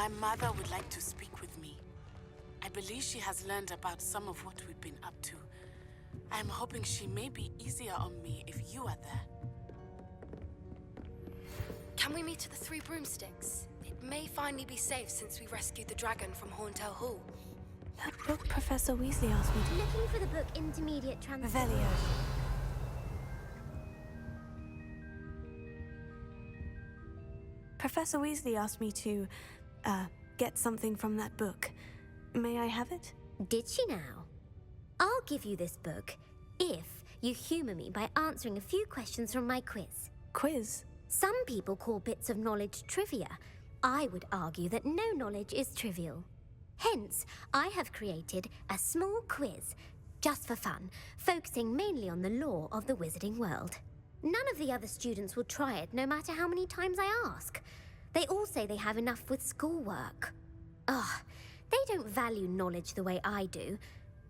My mother would like to speak with me. I believe she has learned about some of what we've been up to. I'm hoping she may be easier on me if you are there. Can we meet at the Three Broomsticks? It may finally be safe since we rescued the dragon from Horntail Hall. That book Professor Weasley asked me to... Looking for the book Intermediate Transfer. Revelio. Professor Weasley asked me to, get something from that book. May I have it? Did she now? I'll give you this book if you humor me by answering a few questions from my quiz. Quiz? Some people call bits of knowledge trivia. I would argue that no knowledge is trivial. Hence, I have created a small quiz, just for fun, focusing mainly on the lore of the wizarding world. None of the other students will try it, no matter how many times I ask. They all say they have enough with schoolwork. Ugh, they don't value knowledge the way I do.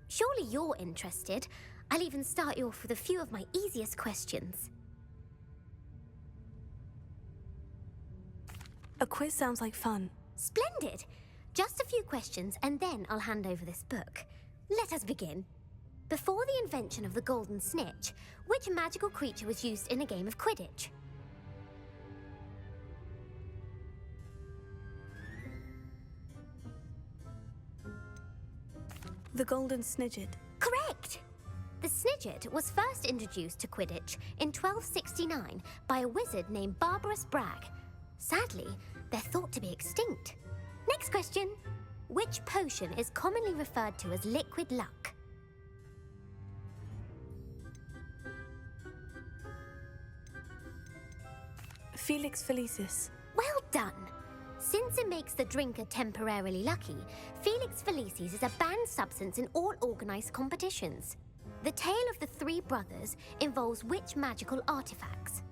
Surely you're interested. I'll even start you off with a few of my easiest questions. A quiz sounds like fun. Splendid! Just a few questions and then I'll hand over this book. Let us begin. Before the invention of the Golden Snitch, which magical creature was used in a game of Quidditch? The Golden Snidget. Correct! The Snidget was first introduced to Quidditch in 1269 by a wizard named Barbarous Bragg. Sadly, they're thought to be extinct. Next question. Which potion is commonly referred to as liquid luck? Felix Felicis. Well done! Since it makes the drinker temporarily lucky, Felix Felicis is a banned substance in all organized competitions. The tale of the three brothers involves which magical artifacts?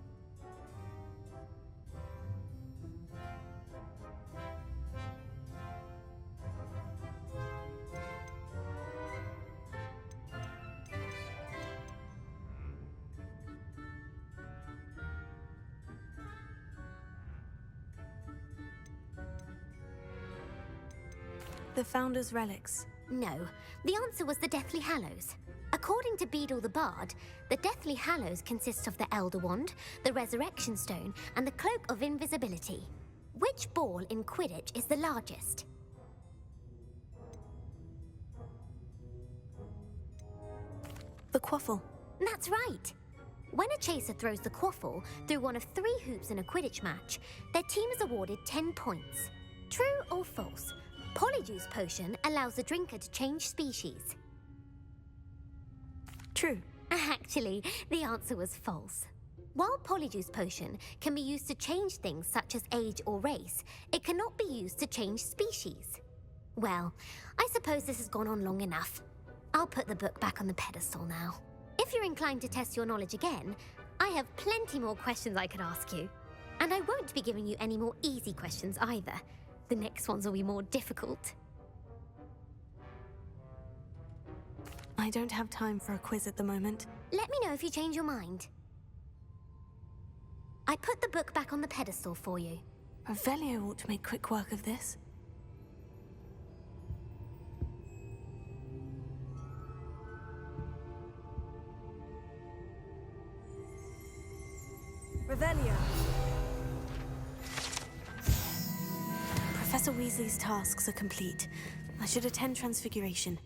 The Founder's Relics. No, the answer was the Deathly Hallows. According to Beedle the Bard, the Deathly Hallows consists of the Elder Wand, the Resurrection Stone, and the Cloak of Invisibility. Which ball in Quidditch is the largest? The Quaffle. That's right. When a chaser throws the quaffle through one of 3 hoops in a Quidditch match, their team is awarded 10 points. True or false? Polyjuice Potion allows the drinker to change species. True. Actually, the answer was false. While Polyjuice Potion can be used to change things such as age or race, it cannot be used to change species. Well, I suppose this has gone on long enough. I'll put the book back on the pedestal now. If you're inclined to test your knowledge again, I have plenty more questions I could ask you. And I won't be giving you any more easy questions either. The next ones will be more difficult. I don't have time for a quiz at the moment. Let me know if you change your mind. I put the book back on the pedestal for you. Revelio ought to make quick work of this. Revelio. Professor Weasley's tasks are complete. I should attend Transfiguration.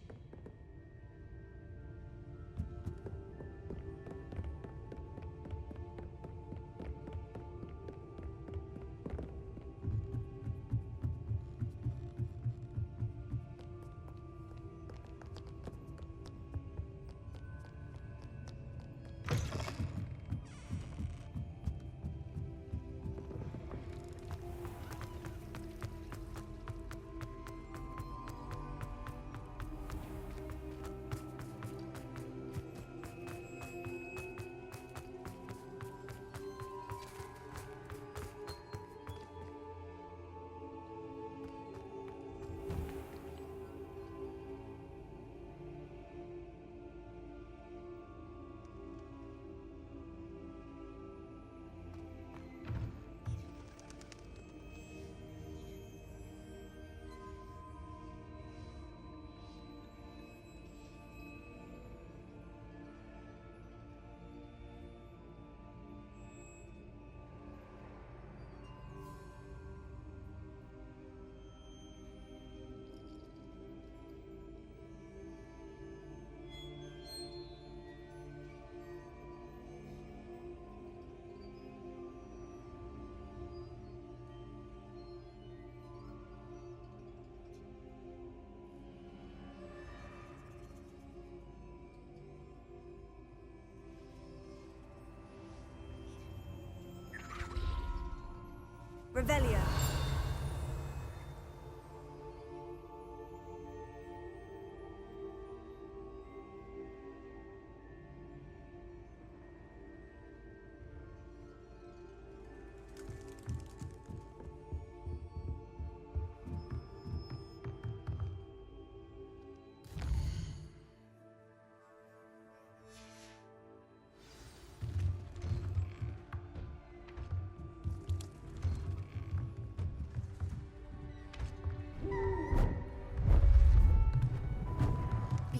Revelio.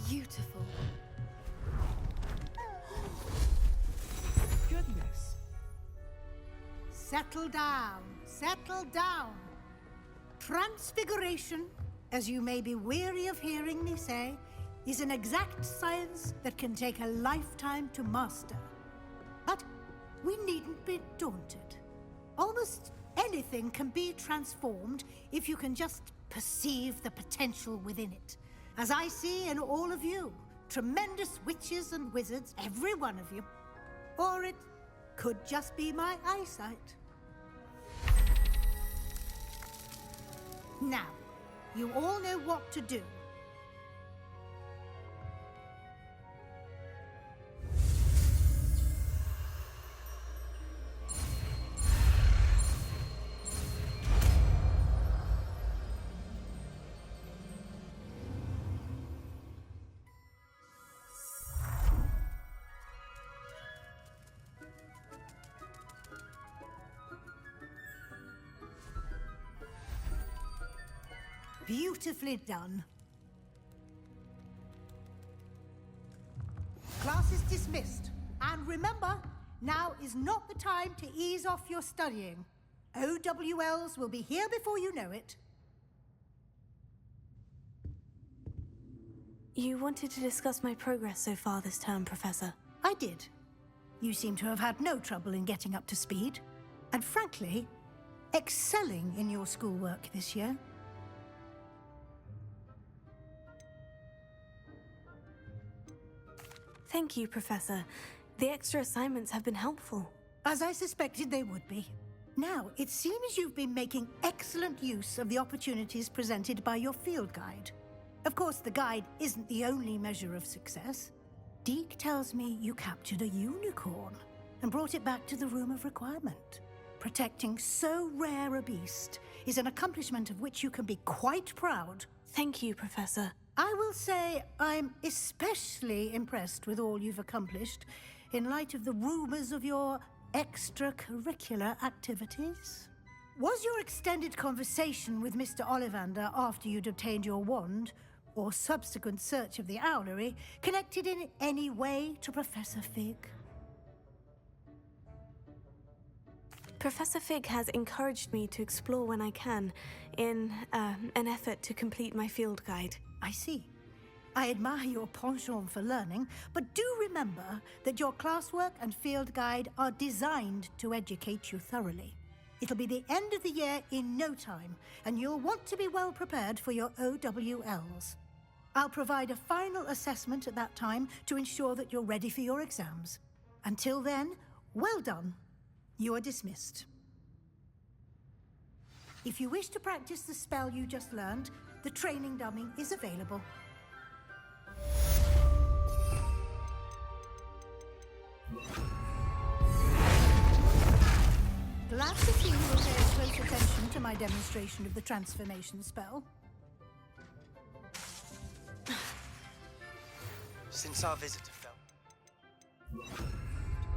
Beautiful. Goodness. Settle down. Settle down. Transfiguration, as you may be weary of hearing me say, is an exact science that can take a lifetime to master. But we needn't be daunted. Almost anything can be transformed if you can just perceive the potential within it. As I see in all of you, tremendous witches and wizards, every one of you. Or it could just be my eyesight. Now, you all know what to do. Beautifully done. Class is dismissed. And remember, now is not the time to ease off your studying. OWLs will be here before you know it. You wanted to discuss my progress so far this term, Professor. I did. You seem to have had no trouble in getting up to speed. And frankly, excelling in your schoolwork this year. Thank you, Professor. The extra assignments have been helpful. As I suspected they would be. Now, it seems you've been making excellent use of the opportunities presented by your field guide. Of course, the guide isn't the only measure of success. Deke tells me you captured a unicorn and brought it back to the Room of Requirement. Protecting so rare a beast is an accomplishment of which you can be quite proud. Thank you, Professor. I will say I'm especially impressed with all you've accomplished in light of the rumors of your extracurricular activities. Was your extended conversation with Mr. Ollivander after you'd obtained your wand, or subsequent search of the owlery, connected in any way to Professor Fig? Professor Fig has encouraged me to explore when I can, in an effort to complete my field guide. I see. I admire your penchant for learning, but do remember that your classwork and field guide are designed to educate you thoroughly. It'll be the end of the year in no time, and you'll want to be well prepared for your OWLs. I'll provide a final assessment at that time to ensure that you're ready for your exams. Until then, well done. You are dismissed. If you wish to practice the spell you just learned, the training dummy is available. Glad to see you will pay close attention to my demonstration of the transformation spell. Since our visit to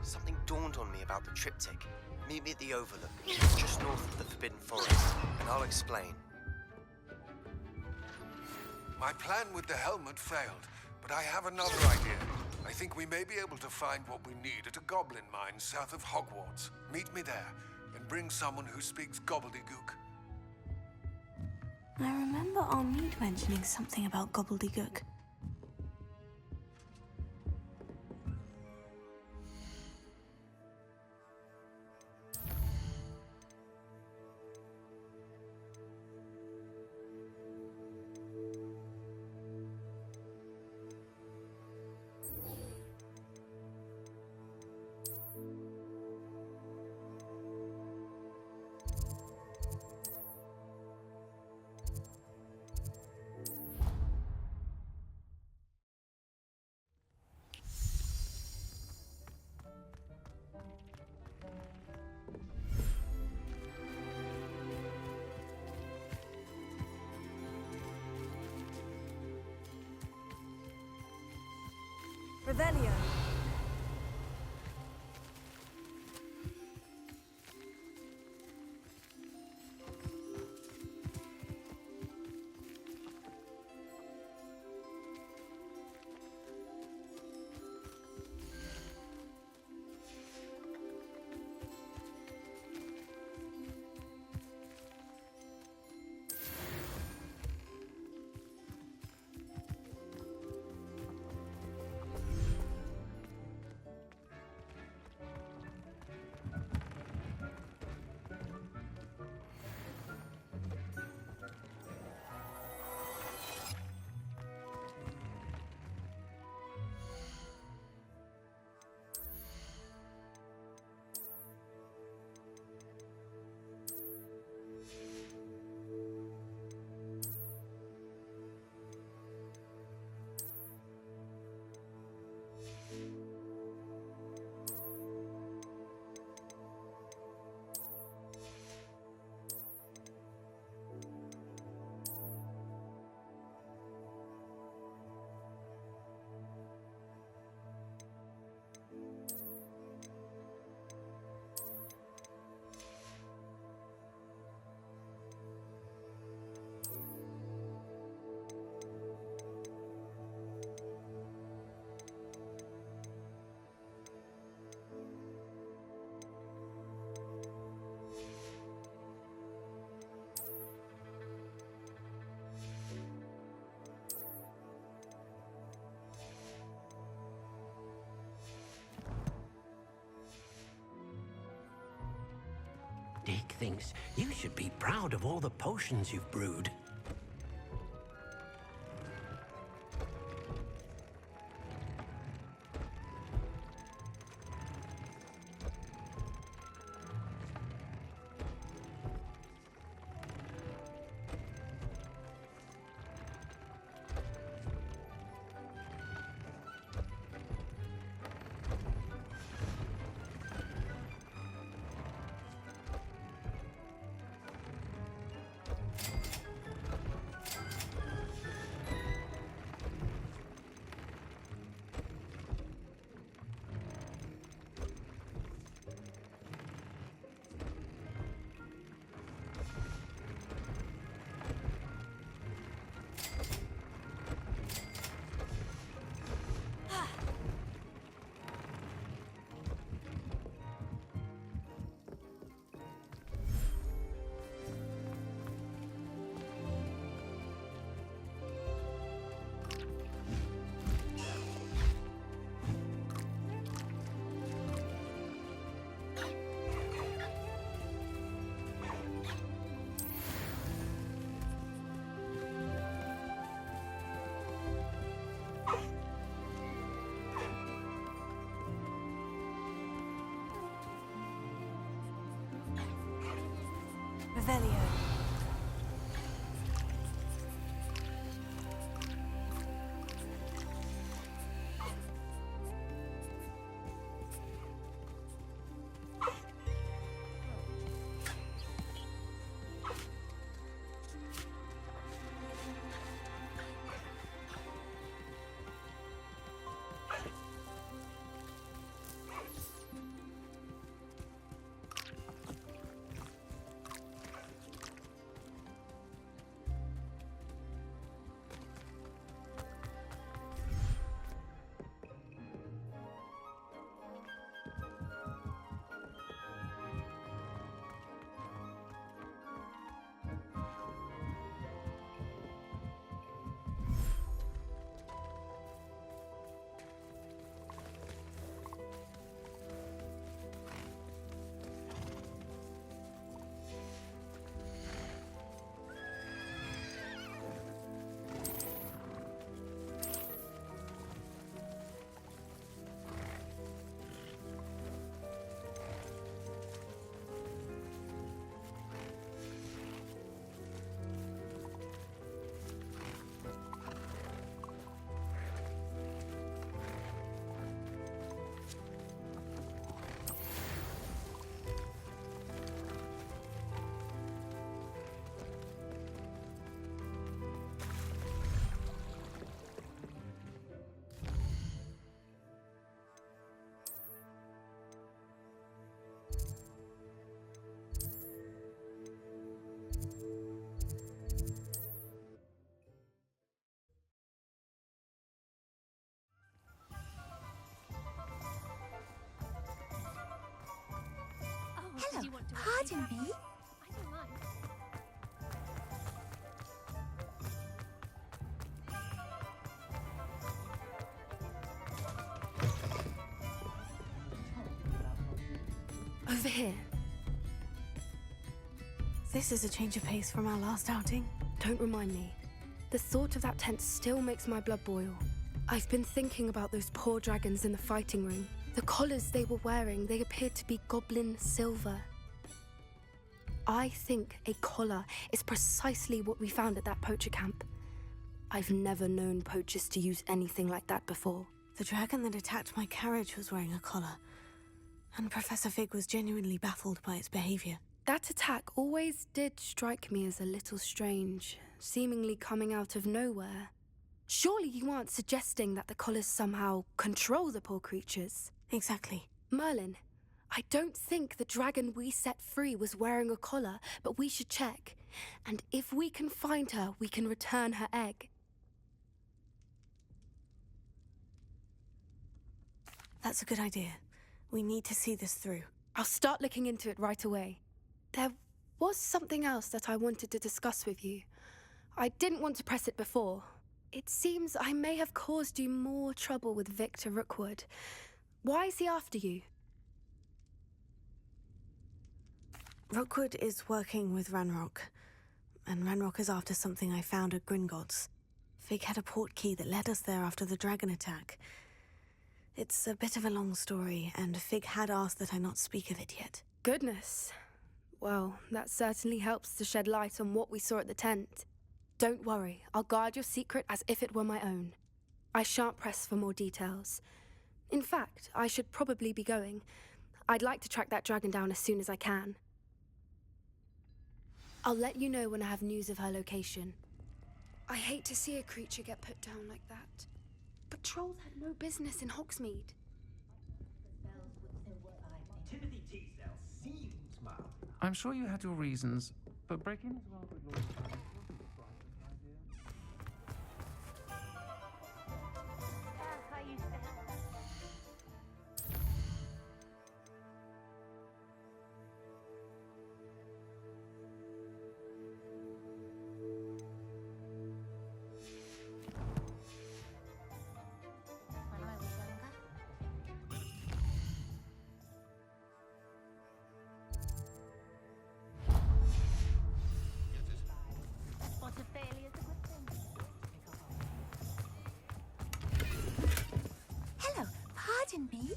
something dawned on me about the triptych. Meet me at the Overlook, just north of the Forbidden Forest, and I'll explain. My plan with the helmet failed, but I have another idea. I think we may be able to find what we need at a goblin mine south of Hogwarts. Meet me there, and bring someone who speaks gobbledygook. I remember Armide mentioning something about gobbledygook. Revelio. Dick thinks you should be proud of all the potions you've brewed. Revelio. Pardon me? Over here. This is a change of pace from our last outing. Don't remind me. The thought of that tent still makes my blood boil. I've been thinking about those poor dragons in the fighting ring. The collars they were wearing, they appeared to be goblin silver. I think a collar is precisely what we found at that poacher camp. I've never known poachers to use anything like that before. The dragon that attacked my carriage was wearing a collar, and Professor Fig was genuinely baffled by its behavior. That attack always did strike me as a little strange, seemingly coming out of nowhere. Surely you aren't suggesting that the collars somehow control the poor creatures? Exactly. Merlin, I don't think the dragon we set free was wearing a collar, but we should check. And if we can find her, we can return her egg. That's a good idea. We need to see this through. I'll start looking into it right away. There was something else that I wanted to discuss with you. I didn't want to press it before. It seems I may have caused you more trouble with Victor Rookwood. Why is he after you? Rookwood is working with Ranrock, and Ranrock is after something I found at Gringotts. Fig had a port key that led us there after the dragon attack. It's a bit of a long story, and Fig had asked that I not speak of it yet. Goodness. Well, that certainly helps to shed light on what we saw at the tent. Don't worry, I'll guard your secret as if it were my own. I shan't press for more details. In fact, I should probably be going. I'd like to track that dragon down as soon as I can. I'll let you know when I have news of her location. I hate to see a creature get put down like that. But trolls had no business in Hogsmeade. Timothy Teasdale seems mild. I'm sure you had your reasons, but breaking as well with Lord Charles wasn't the brightest idea. Hello, pardon me?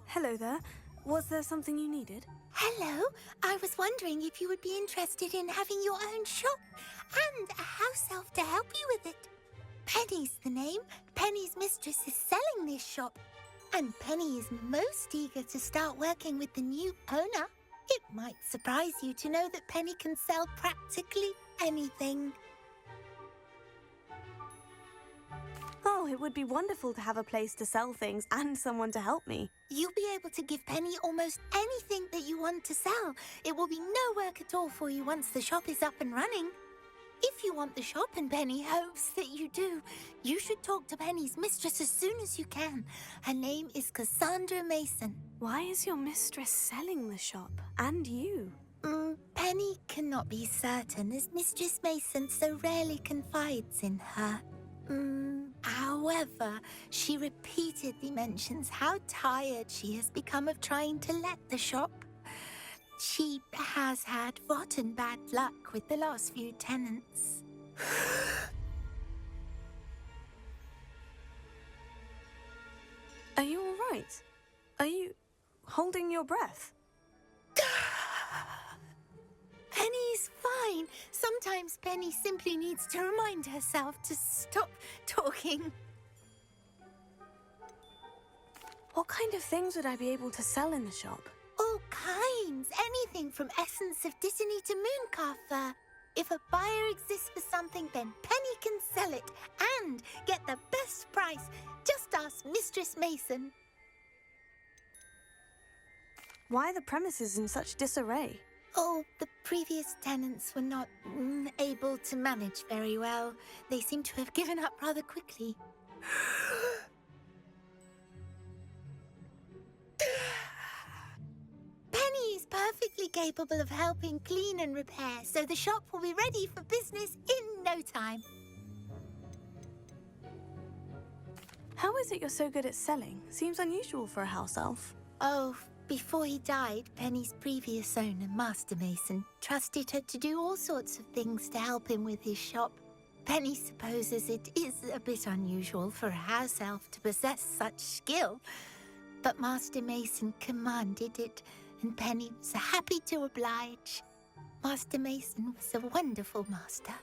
Hello there. Was there something you needed? Hello, I was wondering if you would be interested in having your own shop and a house elf to help you with it. Penny's the name. Penny's mistress is selling this shop, and Penny is most eager to start working with the new owner. It might surprise you to know that Penny can sell practically anything. Oh, it would be wonderful to have a place to sell things and someone to help me. You'll be able to give Penny almost anything that you want to sell. It will be no work at all for you once the shop is up and running. If you want the shop and Penny hopes that you do, you should talk to Penny's mistress as soon as you can. Her name is Cassandra Mason. Why is your mistress selling the shop? And you? Penny cannot be certain, as Mistress Mason so rarely confides in her. However, she repeatedly mentions how tired she has become of trying to let the shop. She has had rotten bad luck with the last few tenants. Are you all right? Are you holding your breath? Penny's fine. Sometimes Penny simply needs to remind herself to stop talking. What kind of things would I be able to sell in the shop? All kinds. Anything from essence of Dittany to mooncalf fur. If a buyer exists for something, then Penny can sell it and get the best price. Just ask Mistress Mason. Why are the premises in such disarray? Oh, the previous tenants were not able to manage very well. They seem to have given up rather quickly. Penny is perfectly capable of helping clean and repair, so the shop will be ready for business in no time. How is it you're so good at selling? Seems unusual for a house elf. Oh, before he died, Penny's previous owner, Master Mason, trusted her to do all sorts of things to help him with his shop. Penny supposes it is a bit unusual for a house elf to possess such skill, but Master Mason commanded it, and Penny was happy to oblige. Master Mason was a wonderful master.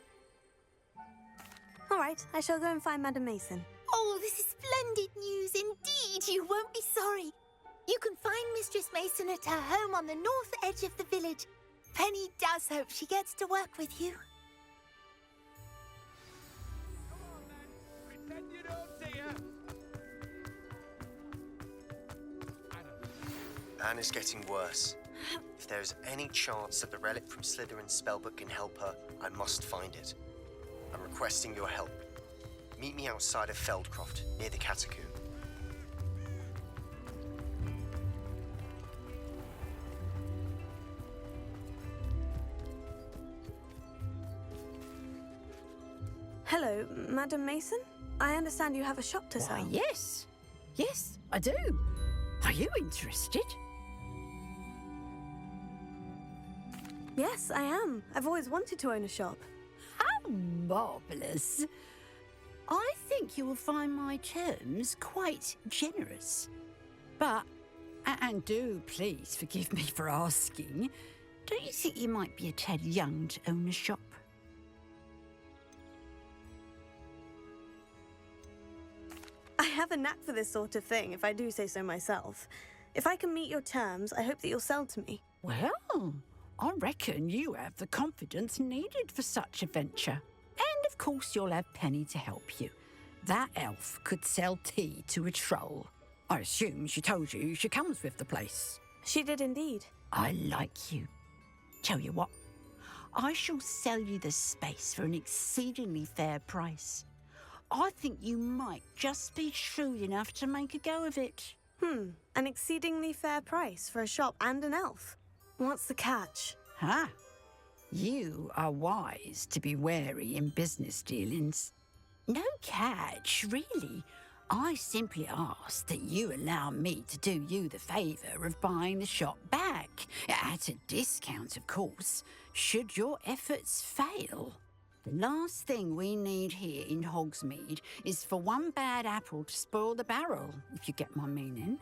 All right, I shall go and find Madam Mason. Oh, this is splendid news indeed. You won't be sorry. You can find Mistress Mason at her home on the north edge of the village. Penny does hope she gets to work with you. Pretend you don't see her. Anne is getting worse. If there is any chance that the relic from Slytherin's spellbook can help her, I must find it. I'm requesting your help. Meet me outside of Feldcroft, near the Catacomb. Hello, Madam Mason? I understand you have a shop to sell. Why, yes. Yes, I do. Are you interested? Yes, I am. I've always wanted to own a shop. How marvellous. I think you will find my terms quite generous. But, and do please forgive me for asking, don't you think you might be a tad young to own a shop? I have a knack for this sort of thing, if I do say so myself. If I can meet your terms, I hope that you'll sell to me. Well, I reckon you have the confidence needed for such a venture. And of course you'll have Penny to help you. That elf could sell tea to a troll. I assume she told you she comes with the place. She did indeed. I like you. Tell you what, I shall sell you the space for an exceedingly fair price. I think you might just be shrewd enough to make a go of it. An exceedingly fair price for a shop and an elf. What's the catch? Huh? You are wise to be wary in business dealings. No catch, really. I simply ask that you allow me to do you the favour of buying the shop back. At a discount, of course, should your efforts fail. The last thing we need here in Hogsmeade is for one bad apple to spoil the barrel, if you get my meaning.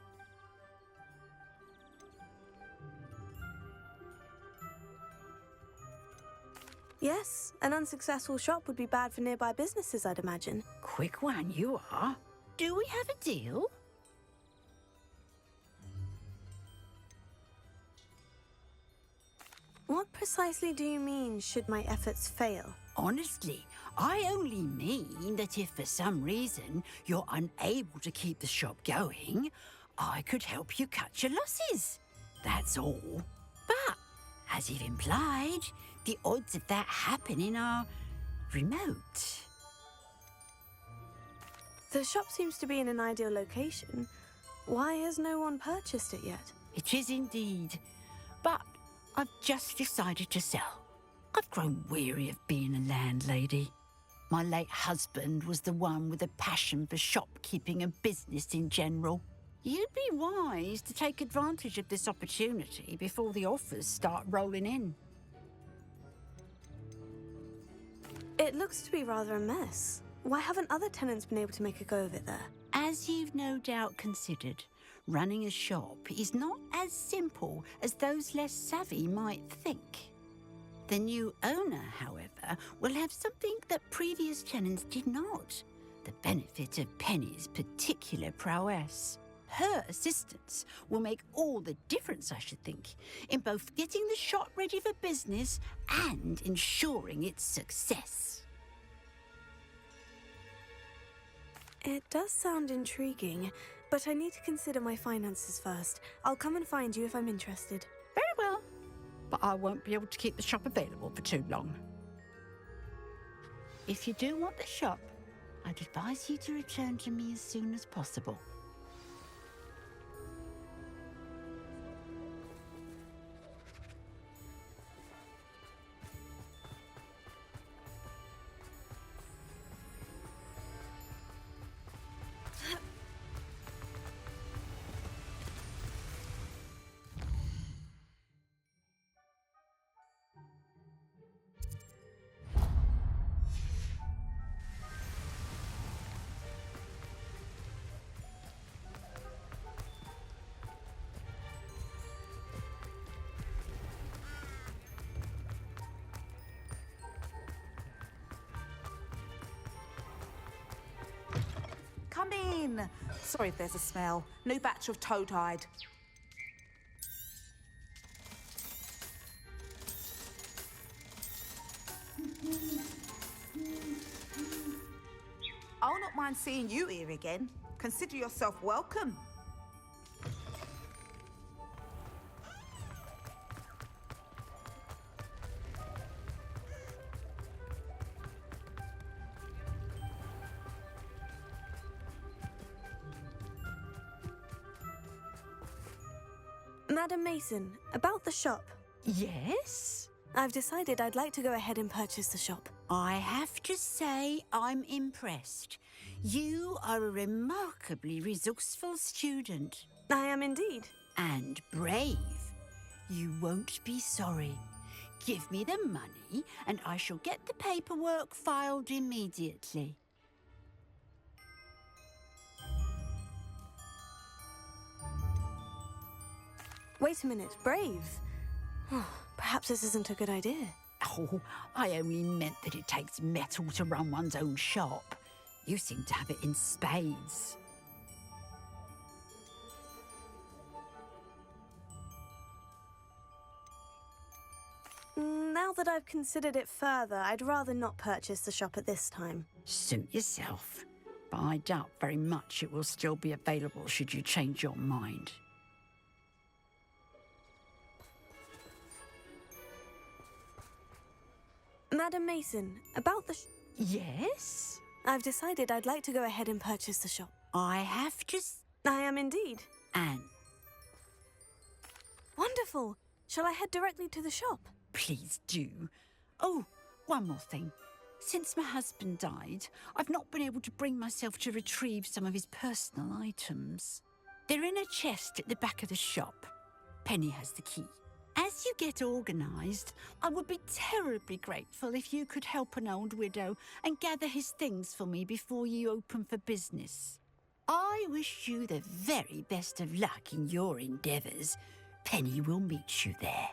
Yes, an unsuccessful shop would be bad for nearby businesses, I'd imagine. Quick one, you are. Do we have a deal? What precisely do you mean, should my efforts fail? Honestly, I only mean that if for some reason you're unable to keep the shop going, I could help you cut your losses. That's all. But, as you've implied, the odds of that happening are remote. The shop seems to be in an ideal location. Why has no one purchased it yet? It is indeed. But I've just decided to sell. I've grown weary of being a landlady. My late husband was the one with a passion for shopkeeping and business in general. You'd be wise to take advantage of this opportunity before the offers start rolling in. It looks to be rather a mess. Why haven't other tenants been able to make a go of it there? As you've no doubt considered, running a shop is not as simple as those less savvy might think. The new owner, however, will have something that previous tenants did not. The benefit of Penny's particular prowess. Her assistance will make all the difference, I should think, in both getting the shop ready for business and ensuring its success. It does sound intriguing, but I need to consider my finances first. I'll come and find you if I'm interested. Very well, but I won't be able to keep the shop available for too long. If you do want the shop, I'd advise you to return to me as soon as possible. fine. Sorry if there's a smell. New batch of toad-hide. I'll not mind seeing you here again. Consider yourself welcome. Madam Mason, about the shop. Yes? I've decided I'd like to go ahead and purchase the shop. I have to say I'm impressed. You are a remarkably resourceful student. I am indeed. And brave. You won't be sorry. Give me the money and I shall get the paperwork filed immediately. Wait a minute, brave? Perhaps this isn't a good idea. Oh, I only meant that it takes metal to run one's own shop. You seem to have it in spades. Now that I've considered it further, I'd rather not purchase the shop at this time. Suit yourself. But I doubt very much it will still be available should you change your mind. Madam Mason, about the Yes? I've decided I'd like to go ahead and purchase the shop. I have to I am indeed. And Wonderful. Shall I head directly to the shop? please do. Oh, one more thing. Since my husband died, I've not been able to bring myself to retrieve some of his personal items. They're in a chest at the back of the shop. Penny has the key. As you get organised, I would be terribly grateful if you could help an old widow and gather his things for me before you open for business. I wish you the very best of luck in your endeavours. Penny will meet you there.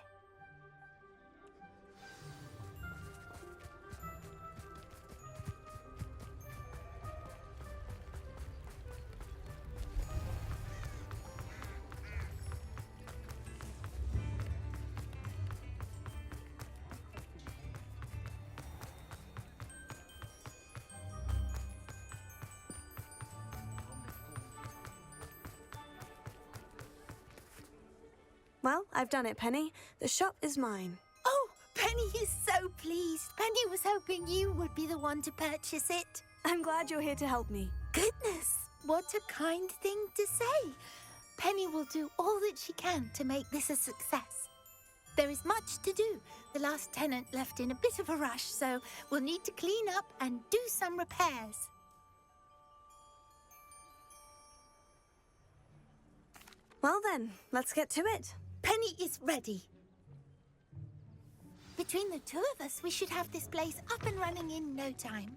Well, I've done it, Penny. The shop is mine. Oh, Penny is so pleased. Penny was hoping you would be the one to purchase it. I'm glad you're here to help me. Goodness, what a kind thing to say. Penny will do all that she can to make this a success. There is much to do. The last tenant left in a bit of a rush, so we'll need to clean up and do some repairs. Well then, let's get to it. Penny is ready. Between the two of us, we should have this place up and running in no time.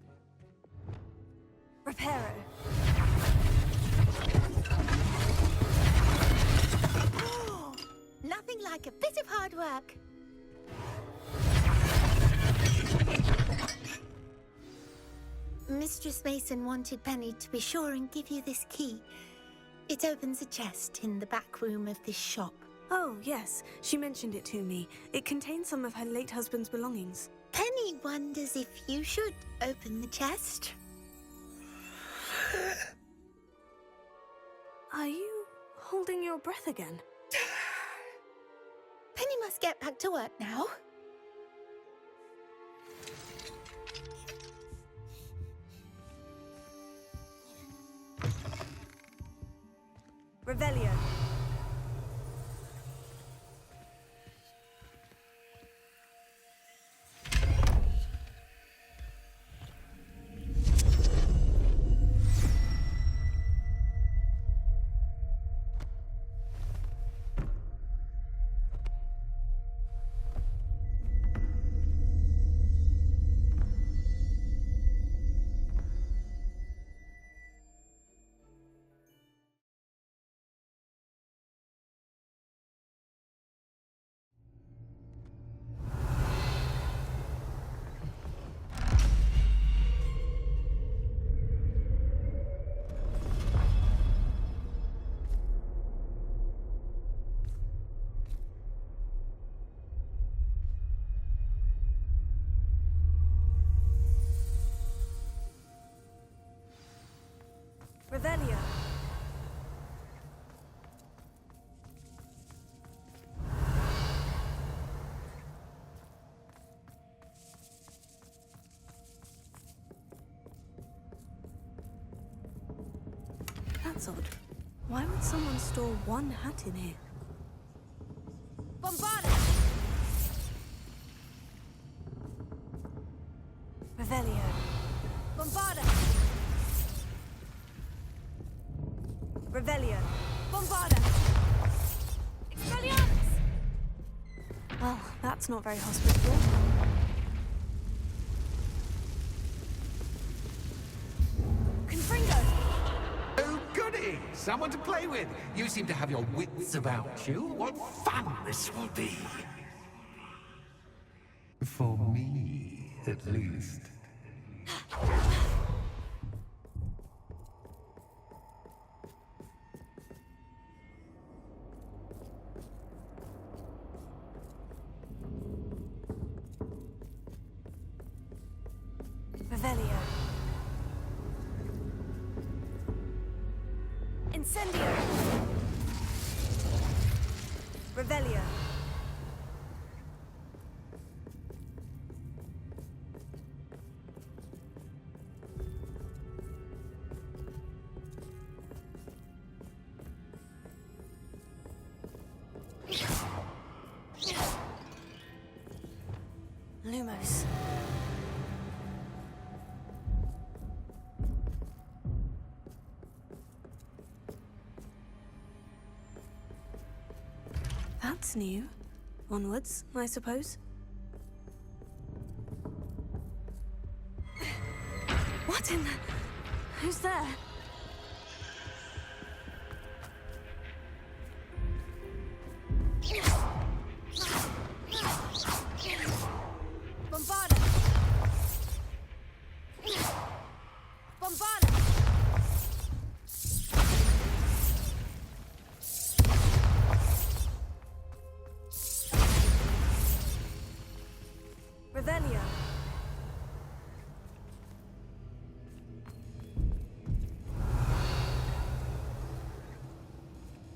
Reparo. Oh, nothing like a bit of hard work. Mistress Mason wanted Penny to be sure and give you this key. It opens a chest in the back room of this shop. Oh, yes. She mentioned it to me. It contains some of her late husband's belongings. Penny wonders if you should open the chest. Are you holding your breath again? Penny must get back to work now. Revelio. Revelio. That's odd. Why would someone store one hat in here? Bombarda! Revelio. Bombarda! Revelio. Bombarda! Expelliarmus! Well, that's not very hospitable. Confringo! Oh, goody! Someone to play with. You seem to have your wits about you. What fun this will be. For me, at least. Revelio. Incendio! Revelio. Lumos. That's new. Onwards, I suppose. What in the... Who's there? Bombarda! Bombarda! Revelio.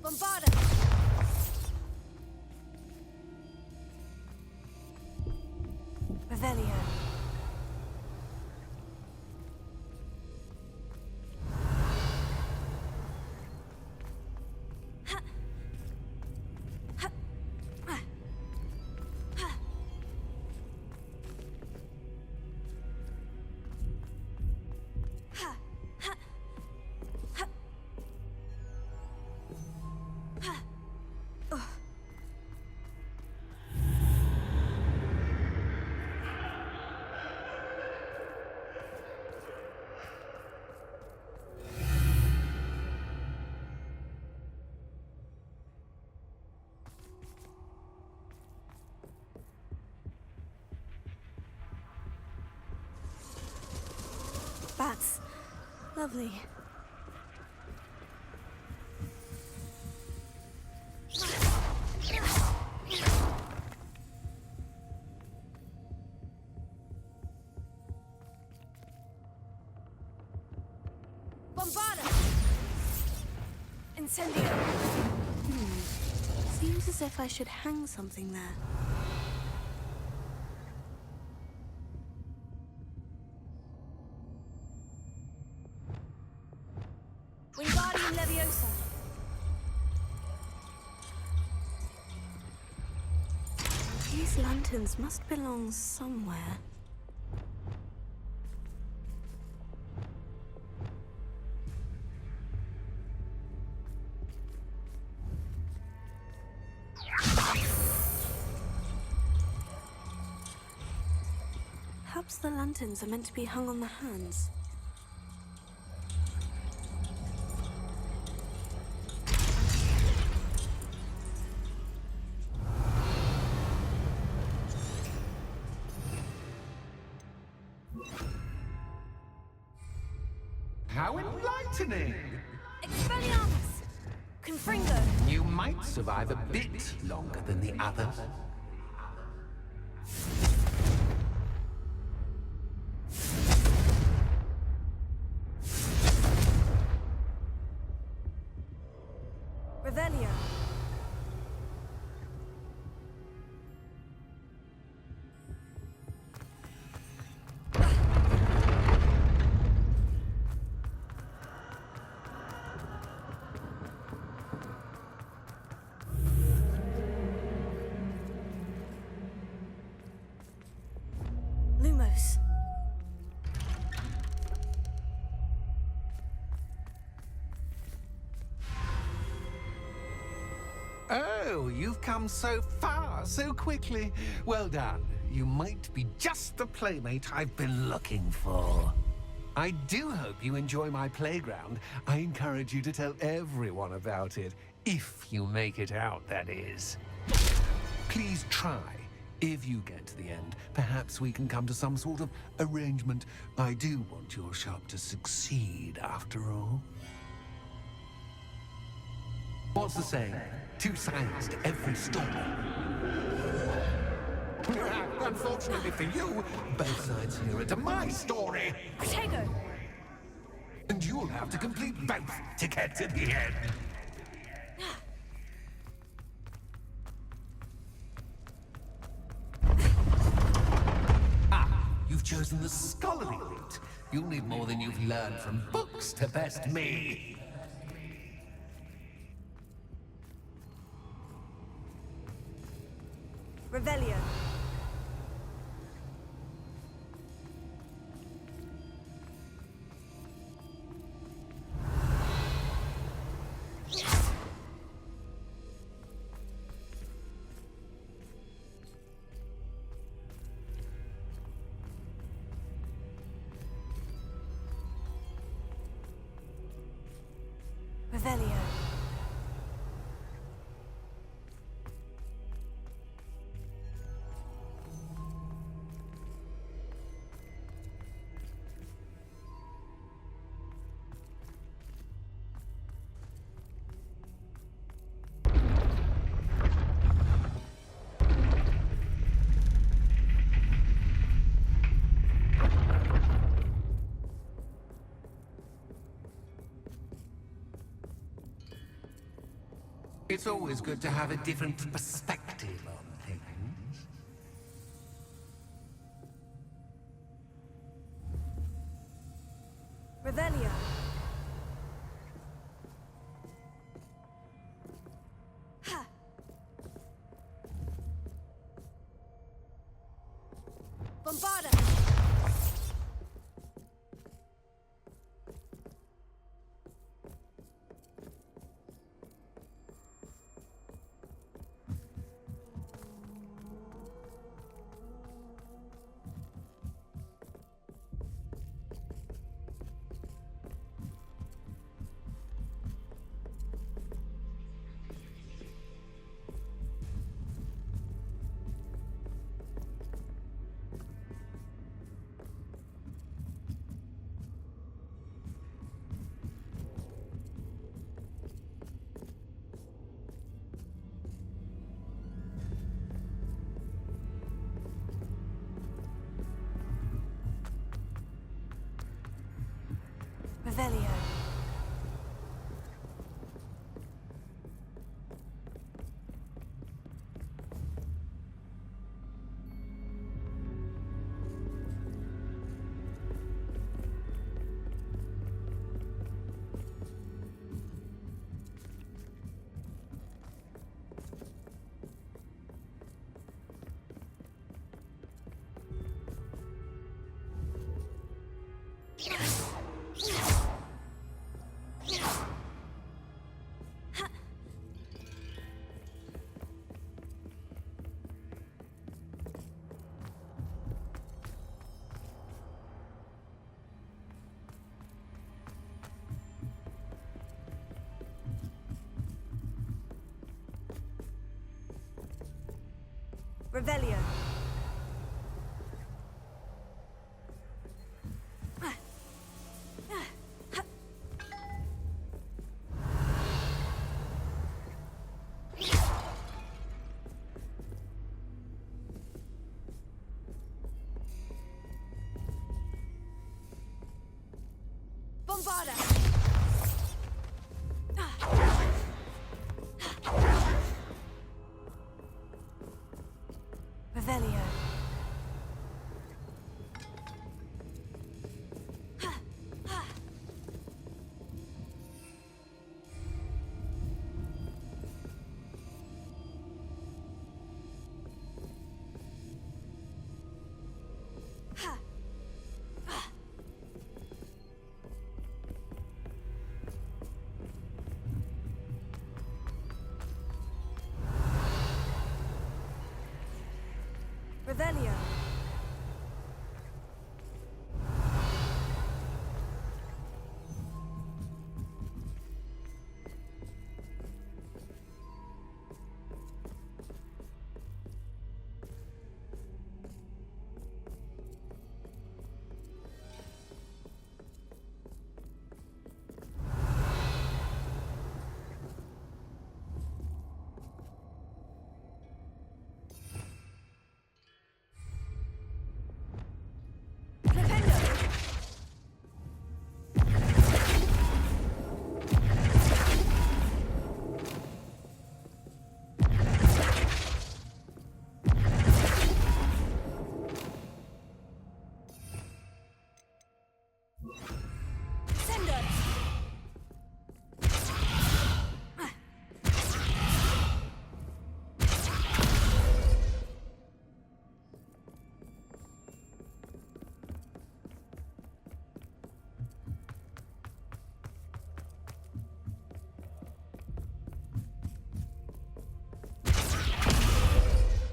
Bombarda! Revelio. Bats. Lovely. Bombarda! Incendio. Seems as if I should hang something there. Wingardium Leviosa! These lanterns must belong somewhere. Perhaps the lanterns are meant to be hung on the hands. How enlightening! Expelliarmus! Confringo! You might survive a bit longer than the others. shadows. Oh, you've come so far, so quickly. Well done. You might be just the playmate I've been looking for. I do hope you enjoy my playground. I encourage you to tell everyone about it. If you make it out, that is. Please try. If you get to the end, perhaps we can come to some sort of arrangement. I do want your shop to succeed, after all. What's the saying? 2 sides to every story. Unfortunately for you, both sides here are to my story. Protego! And you'll have to complete both to get to the end. You've chosen the scholarly route. You'll need more than you've learned from books to best me. Revelio. Revelio. It's always good to have a different perspective on things. Revelio. Bombarda. Revelio. Revelio. Bombarda. Revelio. Ha! Revelio.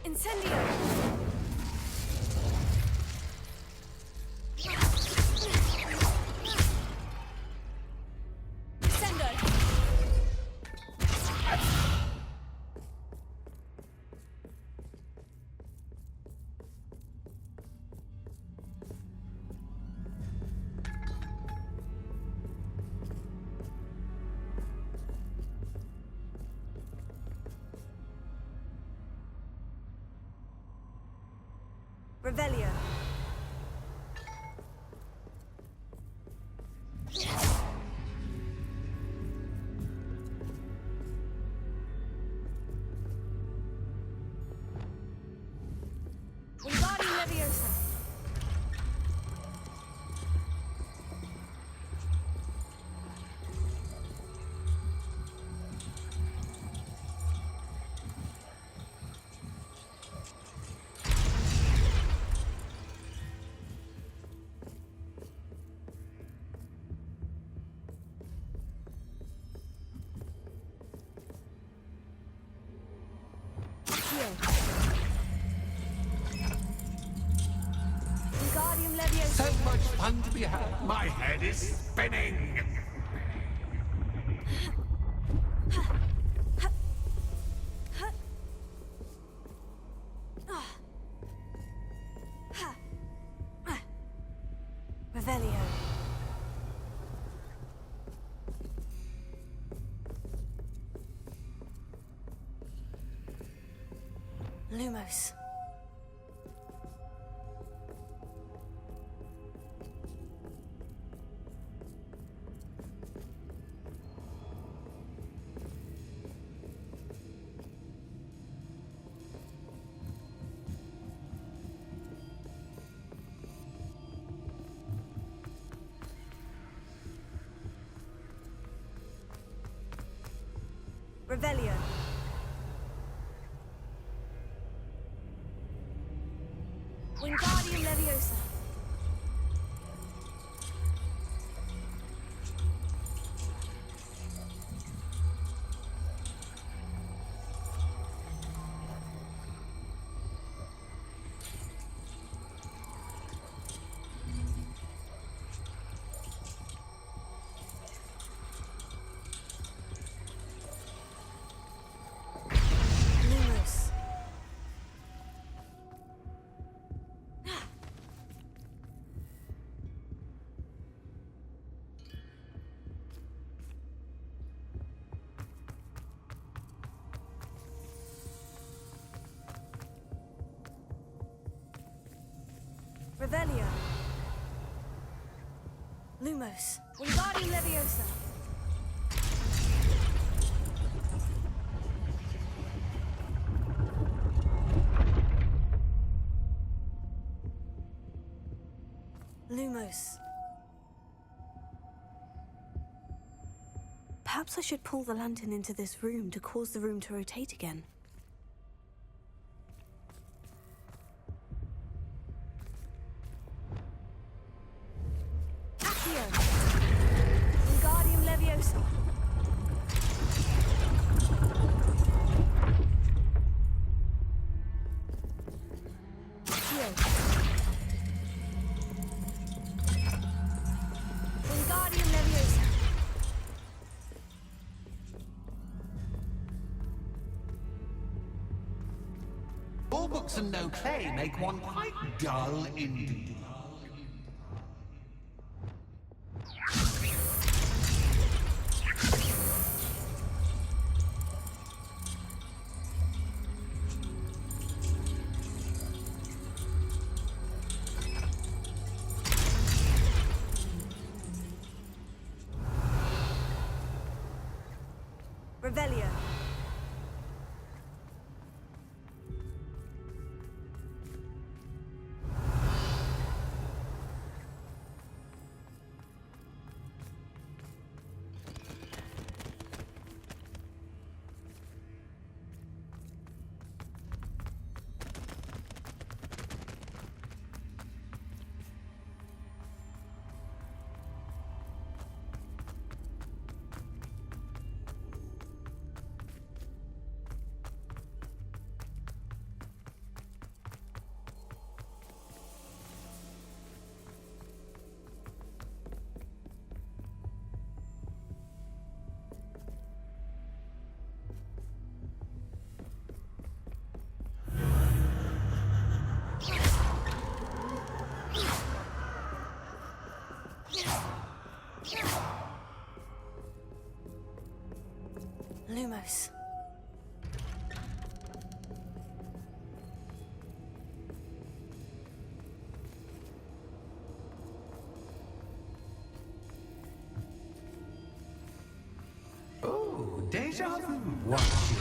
Incendio! Revelio. Wingardium Leviosa. Wingardium Leviosa. So much fun to be had. My head is spinning. Revelio. Lumos. Revelio. Wingardium Leviosa. Lumos. Revelio. Lumos. Wingardium Leviosa. Lumos. Perhaps I should pull the lantern into this room to cause the room to rotate again. Accio. Wingardium Leviosa. All books and no play make one quite dull indeed. Revelio. Lumos. Oh, deja vu. Watch it.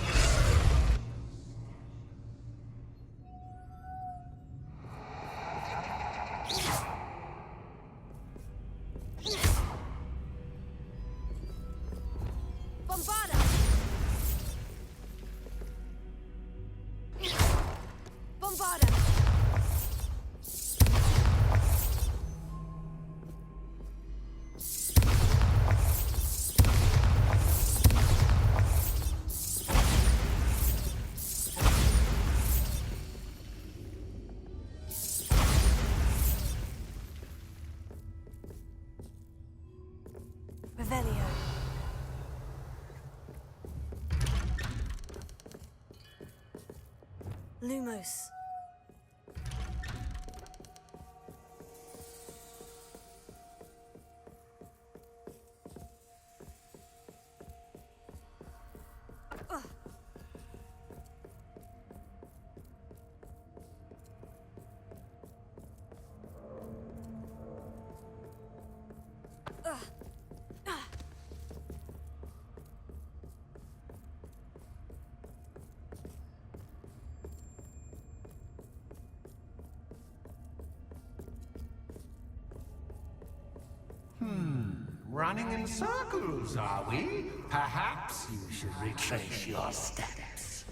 Revelio. Lumos. Running in circles, are we? Perhaps you should retrace your steps.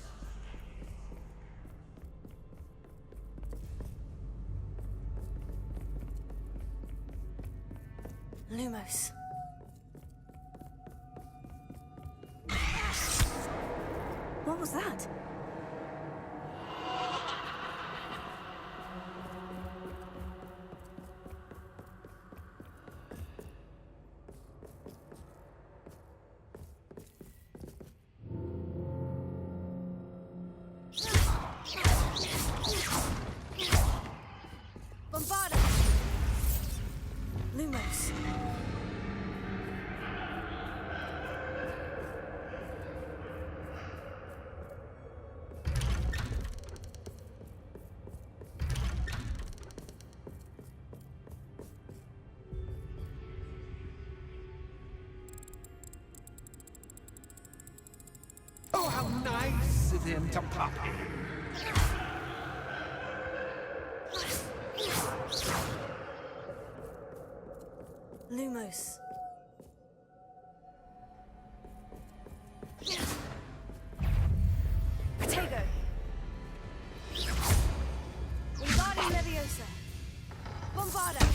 Lumos. What was that? Lumos. Oh, how nice of him to pop in. Lumos. Protego. Wingardium Leviosa. Bombarda.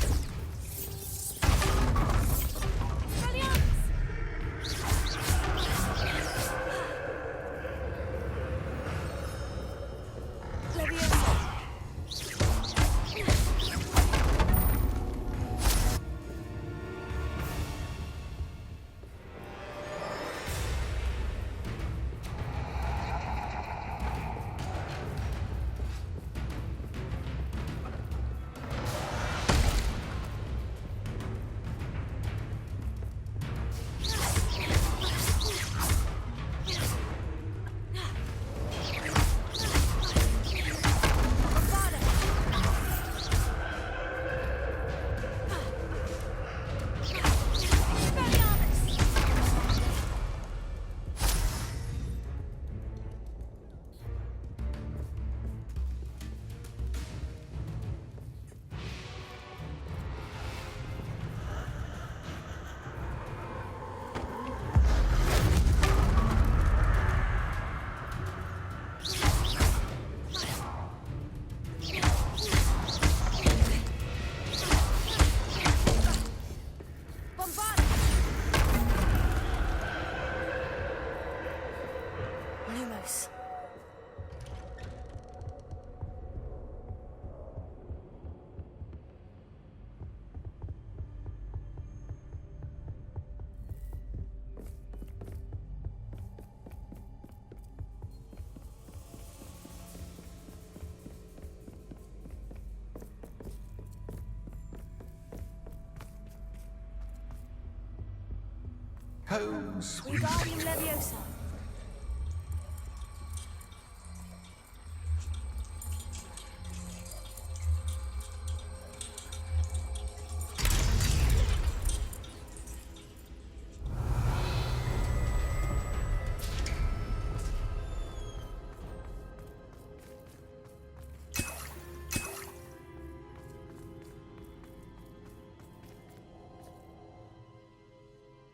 home, sweet Wingardium Leviosa.